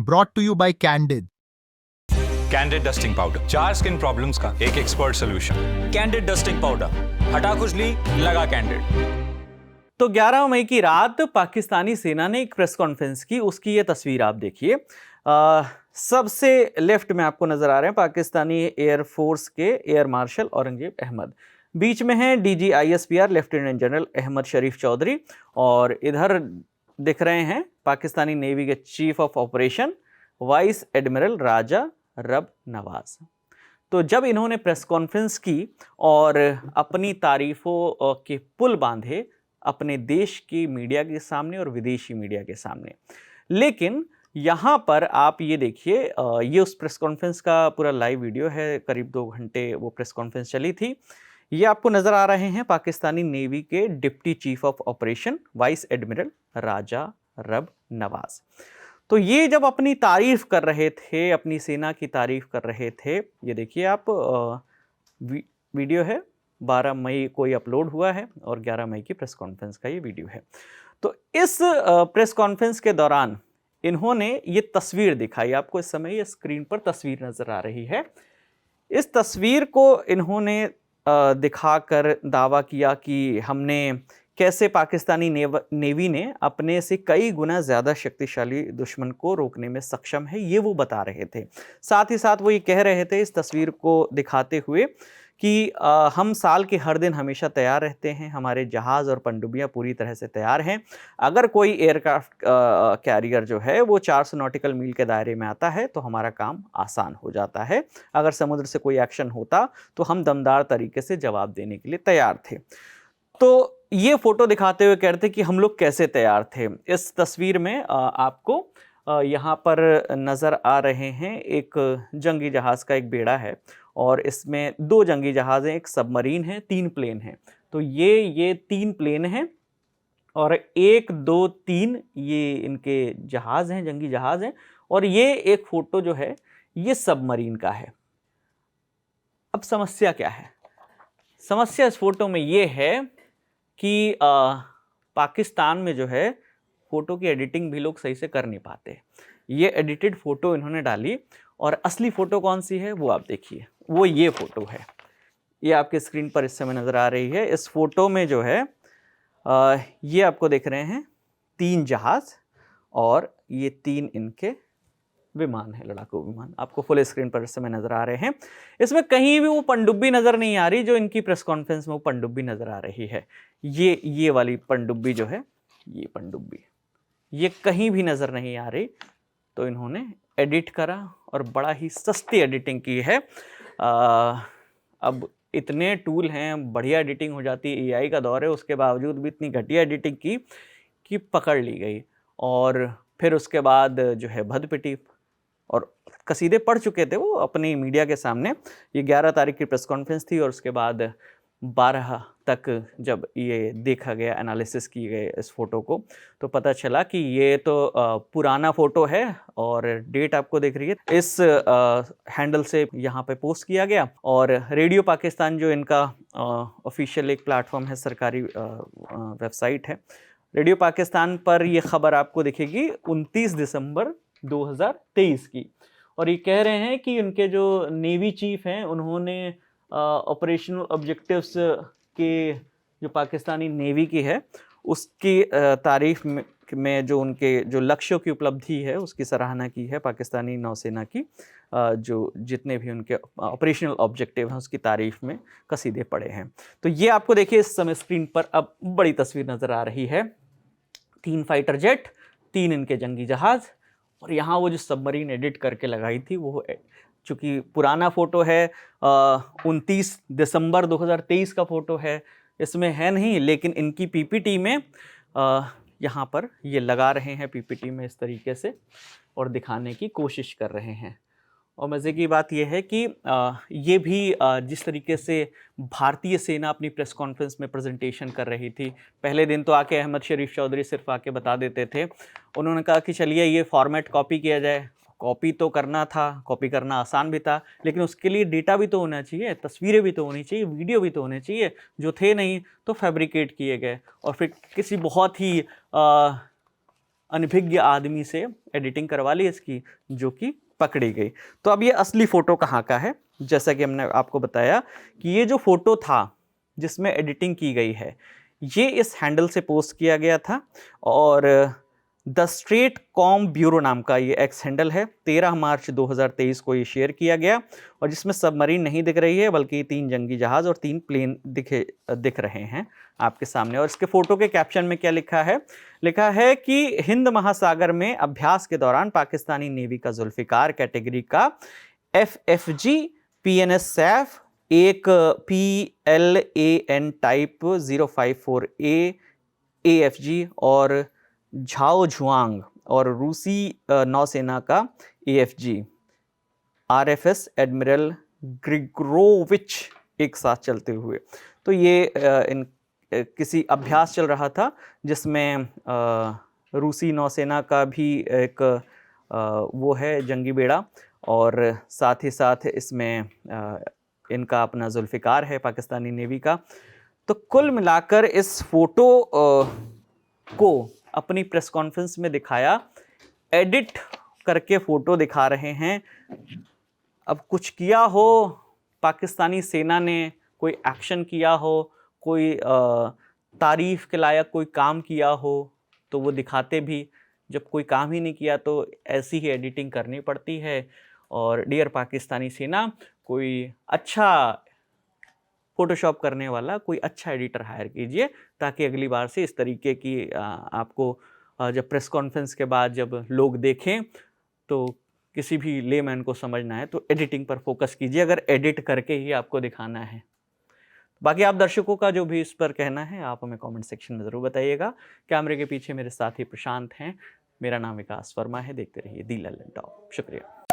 brought to you by Candid. Candid dusting powder, 4 skin problems का एक expert solution. Candid dusting powder, हटा खुजली, लगा कैंडिड। तो 11 मई की रात पाकिस्तानी सेना ने एक प्रेस कॉन्फ्रेंस की, उसकी ये तस्वीर आप देखिए। सबसे लेफ्ट में आपको नजर आ रहे हैं पाकिस्तानी एयरफोर्स के एयर मार्शल औरंगजेब अहमद, बीच में है DG ISPR lieutenant general Ahmed Sharif Chaudhry, और इधर दिख रहे हैं पाकिस्तानी नेवी के chief of operation vice admiral Raja Rab Nawaz. तो जब इन्होंने प्रेस कॉन्फ्रेंस की और अपनी तारीफों के पुल बांधे अपने देश की मीडिया के सामने और विदेशी मीडिया के सामने, लेकिन यहाँ पर आप ये देखिए, ये उस प्रेस कॉन्फ्रेंस का पूरा लाइव वीडियो है, करीब 2 घंटे वो प्रेस कॉन्फ्रेंस चली थी। ये आपको नज़र आ रहे हैं पाकिस्तानी नेवी के deputy chief of operation vice admiral Raja Rab Nawaz. तो ये जब अपनी तारीफ कर रहे थे, अपनी सेना की तारीफ कर रहे थे, ये देखिए आप, वीडियो है, 12 मई को ये अपलोड हुआ है और 11 मई की प्रेस कॉन्फ्रेंस का ये वीडियो है। तो इस प्रेस कॉन्फ्रेंस के दौरान इन्होंने ये तस्वीर दिखाई, आपको इस समय ये स्क्रीन पर तस्वीर नज़र आ रही है। इस तस्वीर को इन्होंने दिखाकर दावा किया कि हमने कैसे पाकिस्तानी नेवी ने अपने से कई गुना ज़्यादा शक्तिशाली दुश्मन को रोकने में सक्षम है, ये वो बता रहे थे। साथ ही साथ वो ये कह रहे थे इस तस्वीर को दिखाते हुए कि हम साल के हर दिन हमेशा तैयार रहते हैं, हमारे जहाज़ और पनडुब्बियाँ पूरी तरह से तैयार हैं। अगर कोई एयरक्राफ्ट कैरियर जो है वो 400 नॉटिकल मील के दायरे में आता है तो हमारा काम आसान हो जाता है। अगर समुद्र से कोई एक्शन होता तो हम दमदार तरीके से जवाब देने के लिए तैयार थे। तो ये फ़ोटो दिखाते हुए कहते कि हम लोग कैसे तैयार थे। इस तस्वीर में आपको यहाँ पर नज़र आ रहे हैं, एक जंगी जहाज़ का एक बेड़ा है और इसमें 2 जंगी जहाज़ हैं, एक सबमरीन है, 3 प्लेन हैं। तो ये 3 प्लेन हैं और 1, 2, 3 ये इनके जहाज़ हैं, जंगी जहाज़ हैं, और ये एक फ़ोटो जो है ये सबमरीन का है। अब समस्या क्या है? समस्या इस फ़ोटो में ये है कि पाकिस्तान में जो है फ़ोटो की एडिटिंग भी लोग सही से कर नहीं पाते। ये एडिटेड फ़ोटो इन्होंने डाली और असली फ़ोटो कौन सी है वो आप देखिए, वो ये फ़ोटो है, ये आपके स्क्रीन पर इस समय नज़र आ रही है। इस फ़ोटो में जो है ये आपको देख रहे हैं 3 जहाज़ और ये 3 इनके विमान है, लड़ाकू विमान, आपको फुल स्क्रीन पर इस समय नज़र आ रहे हैं। इसमें कहीं भी वो पनडुब्बी नज़र नहीं आ रही जो इनकी प्रेस कॉन्फ्रेंस में वो पनडुब्बी नज़र आ रही है। ये वाली पनडुब्बी जो है, ये पनडुब्बी, ये कहीं भी नज़र नहीं आ रही। तो इन्होंने एडिट करा और बड़ा ही सस्ती एडिटिंग की है। अब इतने टूल हैं, बढ़िया एडिटिंग हो जाती है, AI का दौर है, उसके बावजूद भी इतनी घटिया एडिटिंग की कि पकड़ ली गई। और फिर उसके बाद जो है भद पिटी और कसीदे पढ़ चुके थे वो अपनी मीडिया के सामने। ये 11 तारीख की प्रेस कॉन्फ्रेंस थी और उसके बाद 12 तक जब ये देखा गया, एनालिसिस किए गए इस फ़ोटो को, तो पता चला कि ये तो पुराना फ़ोटो है और डेट आपको दिख रही है। इस हैंडल से यहाँ पे पोस्ट किया गया और रेडियो पाकिस्तान जो इनका ऑफिशियल एक प्लेटफॉर्म है, सरकारी वेबसाइट है, रेडियो पाकिस्तान पर ये ख़बर आपको दिखेगी 29 दिसंबर 2023 की। और ये कह रहे हैं कि उनके जो नेवी चीफ हैं उन्होंने ऑपरेशनल ऑब्जेक्टिव्स के जो पाकिस्तानी नेवी की है उसकी तारीफ में जो उनके जो लक्ष्यों की उपलब्धि है उसकी सराहना की है पाकिस्तानी नौसेना की। जो जितने भी उनके ऑपरेशनल ऑब्जेक्टिव हैं उसकी तारीफ में कसीदे पड़े हैं। तो ये आपको देखिए इस समय स्क्रीन पर अब बड़ी तस्वीर नज़र आ रही है, 3 फाइटर जेट, 3 इनके जंगी जहाज़, और यहाँ वो जो सबमरीन एडिट करके लगाई थी वो चूँकि पुराना फ़ोटो है, 29 दिसंबर 2023 का फ़ोटो है, इसमें है नहीं, लेकिन इनकी PPT में यहाँ पर ये लगा रहे हैं, PPT में इस तरीके से, और दिखाने की कोशिश कर रहे हैं। और मज़े की बात यह है कि ये भी जिस तरीके से भारतीय सेना अपनी प्रेस कॉन्फ्रेंस में प्रेजेंटेशन कर रही थी, पहले दिन तो आके अहमद शरीफ चौधरी सिर्फ आके बता देते थे, उन्होंने कहा कि चलिए ये फॉर्मेट कॉपी किया जाए। कॉपी तो करना था, कॉपी करना आसान भी था, लेकिन उसके लिए डेटा भी तो होना चाहिए, तस्वीरें भी तो होनी चाहिए, वीडियो भी तो होने चाहिए, जो थे नहीं तो फैब्रिकेट किए गए और फिर किसी बहुत ही अनभिज्ञ आदमी से एडिटिंग करवा ली इसकी, जो कि पकड़ी गई। तो अब ये असली फ़ोटो कहाँ का है? जैसा कि हमने आपको बताया कि ये जो फ़ोटो था जिसमें एडिटिंग की गई है, ये इस हैंडल से पोस्ट किया गया था और द स्ट्रेट कॉम ब्यूरो नाम का ये एक्स हैंडल है। 13 मार्च 2023 को ये शेयर किया गया और जिसमें सबमरीन नहीं दिख रही है बल्कि 3 जंगी जहाज़ और 3 प्लेन दिख रहे हैं आपके सामने। और इसके फ़ोटो के कैप्शन में क्या लिखा है? लिखा है कि हिंद महासागर में अभ्यास के दौरान पाकिस्तानी नेवी का जुल्फ़िकार कैटेगरी का FFG PNS सैफ एक PLAN टाइप 054A AFG और झाओ झुआंग और रूसी नौसेना का AFG RFS एडमिरल ग्रिगोरोविच एक साथ चलते हुए। तो ये किसी अभ्यास चल रहा था जिसमें रूसी नौसेना का भी एक वो है जंगी बेड़ा और साथ ही साथ इसमें इनका अपना जुल्फ़िकार है पाकिस्तानी नेवी का। तो कुल मिलाकर इस फोटो को अपनी प्रेस कॉन्फ्रेंस में दिखाया, एडिट करके फ़ोटो दिखा रहे हैं। अब कुछ किया हो पाकिस्तानी सेना ने, कोई एक्शन किया हो, कोई तारीफ़ के लायक कोई काम किया हो तो वो दिखाते भी। जब कोई काम ही नहीं किया तो ऐसी ही एडिटिंग करनी पड़ती है। और डियर पाकिस्तानी सेना, कोई अच्छा फ़ोटोशॉप करने वाला, कोई अच्छा एडिटर हायर कीजिए ताकि अगली बार से इस तरीके की आपको जब प्रेस कॉन्फ्रेंस के बाद जब लोग देखें तो किसी भी लेमैन को समझना है तो एडिटिंग पर फोकस कीजिए, अगर एडिट करके ही आपको दिखाना है। बाकी आप दर्शकों का जो भी इस पर कहना है आप हमें कमेंट सेक्शन में ज़रूर बताइएगा। कैमरे के पीछे मेरे साथी प्रशांत हैं, मेरा नाम विकास वर्मा है। देखते रहिए दी लल्लन टॉप। शुक्रिया।